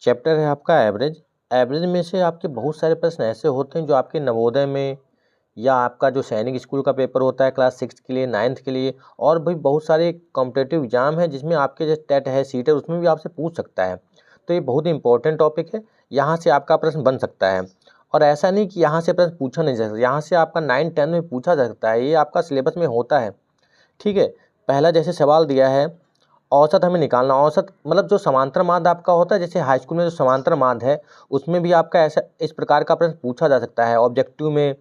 Chapter है आपका average. Average में से आपके बहुत सारे प्रश्न ऐसे होते हैं जो आपके नवोदय में या आपका जो सैनिक स्कूल का पेपर होता है क्लास 6 के लिए, 9th के लिए, और भी बहुत सारे कॉम्पिटेटिव एग्जाम है जिसमें आपके जो टेट है, सीट है, उसमें भी आपसे पूछ सकता है। तो ये बहुत ही इंपॉर्टेंट टॉपिक है, यहाँ से आपका प्रश्न बन सकता है। और ऐसा नहीं कि यहाँ से प्रश्न पूछा नहीं जा सकता, यहाँ से आपका 9, 10 में पूछा जा सकता है, ये आपका सिलेबस में होता है। ठीक है, पहला जैसे सवाल दिया है, औसत हमें निकालना। औसत मतलब जो समांतर माध्य आपका होता है, जैसे हाई स्कूल में जो समांतर माध्य है उसमें भी आपका ऐसा इस प्रकार का प्रश्न पूछा जा सकता है ऑब्जेक्टिव में।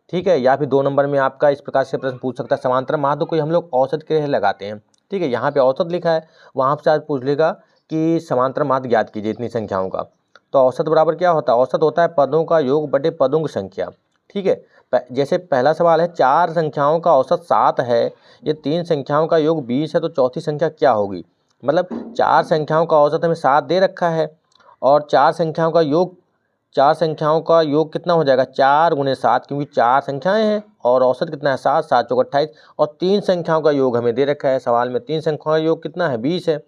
ठीक है, या फिर 2 नंबर में आपका इस प्रकार से प्रश्न पूछ सकता है। समांतर माध्य को हम लोग औसत के लिए लगाते हैं। ठीक है, यहाँ पे औसत लिखा है, वहाँ से आज पूछ लेगा कि समांतर माध्य ज्ञात कीजिए इतनी संख्याओं का। तो औसत बराबर क्या होता है? औसत होता है पदों का योग बटे पदों की संख्या। ठीक है, जैसे पहला सवाल है 4 संख्याओं का औसत 7 है, ये 3 संख्याओं का योग 20 है, तो चौथी संख्या क्या होगी? मतलब 4 संख्याओं का औसत हमें 7 दे रखा है और 4 संख्याओं का योग कितना हो जाएगा? 4 × 7, क्योंकि 4 संख्याएं हैं और औसत कितना है? 7, 7 × 28, और 3 संख्याओं का योग हमें दे रखा है सवाल में। 3 संख्याओं का योग कितना है? 20 है।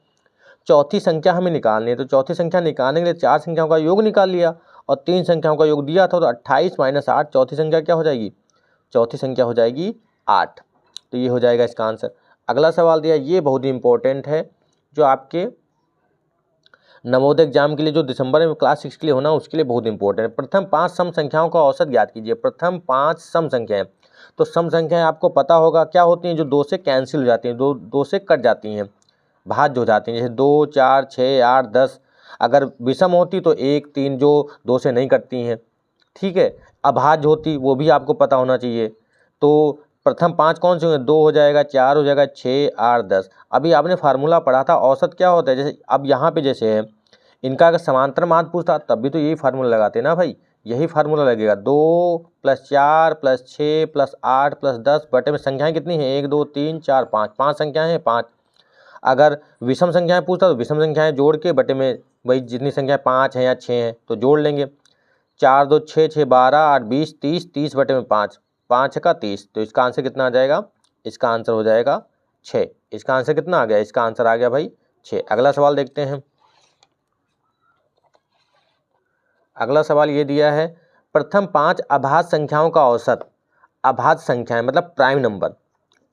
चौथी संख्या हमें निकालनी है, तो चौथी संख्या निकालने के लिए 4 संख्याओं का योग निकाल लिया और 3 संख्याओं का योग दिया था, तो 28 - 8, चौथी संख्या क्या हो जाएगी? चौथी संख्या हो जाएगी 8। तो ये हो जाएगा इसका आंसर। अगला सवाल दिया, ये बहुत ही इंपॉर्टेंट है, जो आपके नवोदय एग्जाम के लिए जो दिसंबर में क्लास 6 के लिए होना, उसके लिए बहुत इंपॉर्टेंट है। प्रथम 5 सम संख्याओं का औसत ज्ञात कीजिए। प्रथम 5 सम संख्याएं, तो सम संख्याएं आपको पता होगा क्या होती हैं? जो 2 से कैंसिल हो जाती हैं, दो से कट जाती हैं, भाज्य हो जाती हैं। जैसे 2, 4, 6, 8, 10। अगर विषम होती तो 1, 3 जो 2 से नहीं कटती हैं। ठीक है, अभाज्य होती, वो भी आपको पता होना चाहिए। तो प्रथम 5 कौन से होंगे? 2 हो जाएगा, 4 हो जाएगा, 6, 8, 10। अभी आपने फार्मूला पढ़ा था औसत क्या होता है। जैसे अब यहाँ पे जैसे है, इनका अगर समांतर माध्य पूछता तब भी तो यही फार्मूला लगाते ना भाई, यही फार्मूला लगेगा। 2 + 4 + 6 + 8 + 10 बटे में संख्याएं कितनी हैं? 1, 2, 3, 4, 5, 5 संख्याएं हैं, 5। अगर विषम संख्याएं पूछता तो विषम संख्याएं जोड़ के बटे में वही जितनी संख्याएं 5 हैं या 6 हैं तो जोड़ लेंगे। 4, 2, 6, 6, 12, 8, 20, 30, 30 बटे में 5, 5 का 30। तो इसका आंसर कितना आ जाएगा? इसका आंसर हो जाएगा 6। इसका आंसर कितना आ गया? इसका आंसर आ गया भाई 6। अगला सवाल देखते हैं। अगला सवाल ये दिया है, प्रथम 5 अभाज्य संख्याओं का औसत। अभाज्य संख्याएं मतलब प्राइम नंबर।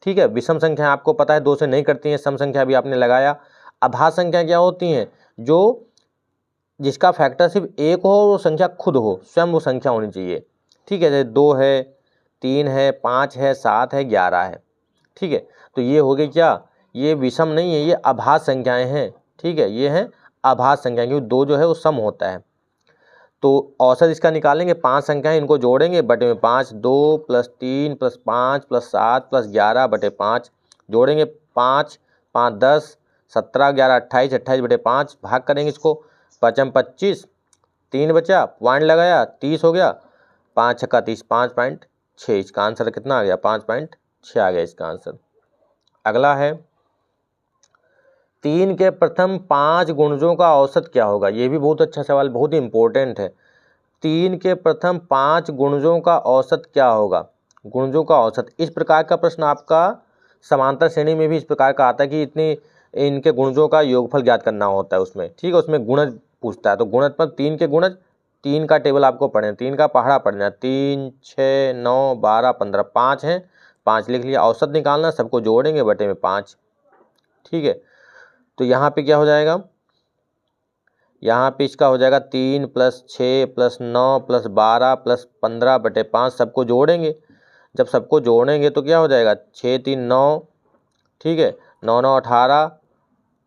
ठीक है, विषम संख्या आपको पता है 2 से नहीं करती हैं, सम संख्या भी आपने लगाया। अभाज्य संख्या क्या होती हैं? जो जिसका फैक्टर सिर्फ 1 हो, वो संख्या खुद हो, स्वयं वो संख्या होनी चाहिए। ठीक है, जैसे 2 है, 3 है, 5 है, 7 है, 11 है। ठीक है, तो ये हो गई क्या? ये विषम नहीं है, ये अभाज्य संख्याएं हैं। ठीक है, ये हैं अभाज्य संख्याएं, क्योंकि 2 जो है वो सम होता है। तो औसत इसका निकालेंगे, 5 संख्याएं इनको जोड़ेंगे बटे में 5, 2 + 3 + 5 + 7 + 11 बटे 5 जोड़ेंगे। 5, 5, 10, 17, 11, 28, 28 बटे 5 भाग करेंगे इसको। 5 × 25, 3 बचा, पॉइंट लगाया, 30 हो गया। 5 × 30, 5.6। इसका आंसर कितना आ गया? 5.6 आ गया इसका आंसर। अगला है, 3 के प्रथम 5 गुणजों का औसत क्या होगा? ये भी बहुत अच्छा सवाल, बहुत ही इंपॉर्टेंट है। 3 के प्रथम 5 गुणजों का औसत क्या होगा? गुणजों का औसत, इस प्रकार का प्रश्न आपका समांतर श्रेणी में भी इस प्रकार का आता है कि इतने इनके गुणजों का योगफल ज्ञात करना होता है उसमें। ठीक है, उसमें गुणज पूछता है, तो गुणज पर 3 के गुणज, 3 का टेबल आपको पढ़ना, 3 का पहाड़ा पढ़ना। 3, 6, 9, 12, 15, 5 हैं, 5 लिख लिया। औसत निकालना, सबको जोड़ेंगे बटे में 5। ठीक है, तो यहाँ पे क्या हो जाएगा? यहाँ पे इसका हो जाएगा 3 + 6 + 9 + 12 + 15 बटे 5, सबको जोड़ेंगे। जब सबको जोड़ेंगे तो क्या हो जाएगा? 6, 3, 9। ठीक है, 9, 9, 18,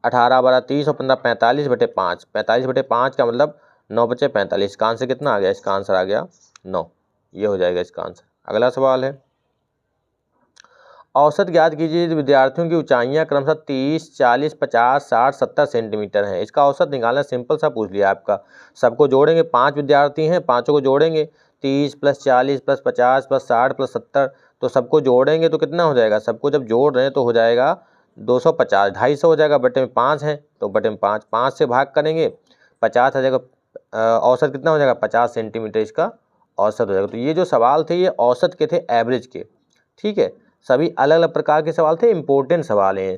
18, 12, 30 और 15, 45 बटे 5। 45 बटे 5 का मतलब 9 बचे 45। इसका आंसर कितना आ गया? इसका आंसर आ गया 9। ये हो जाएगा इसका आंसर। अगला सवाल है, औसत ज्ञात कीजिए। विद्यार्थियों की ऊंचाइयां क्रमशः 30, 40, 50, 60, 70 सेंटीमीटर है। इसका औसत निकालना, सिंपल सा पूछ लिया आपका। सबको जोड़ेंगे, 5 विद्यार्थी हैं, पाँचों को जोड़ेंगे। 30 + 40 + 50 + 60 + 70, तो सबको जोड़ेंगे तो कितना हो जाएगा? सबको जब जोड़ रहे हैं तो हो जाएगा 250, 250 हो जाएगा। बटे में 5 हैं तो बटे में 5, 5 से भाग करेंगे, 50 आ जाएगा। औसत कितना हो जाएगा? 50 सेंटीमीटर इसका औसत हो जाएगा। तो ये जो सवाल थे ये औसत के थे, एवरेज के। ठीक है, सभी अलग अलग प्रकार के सवाल थे, इंपॉर्टेंट सवाल हैं।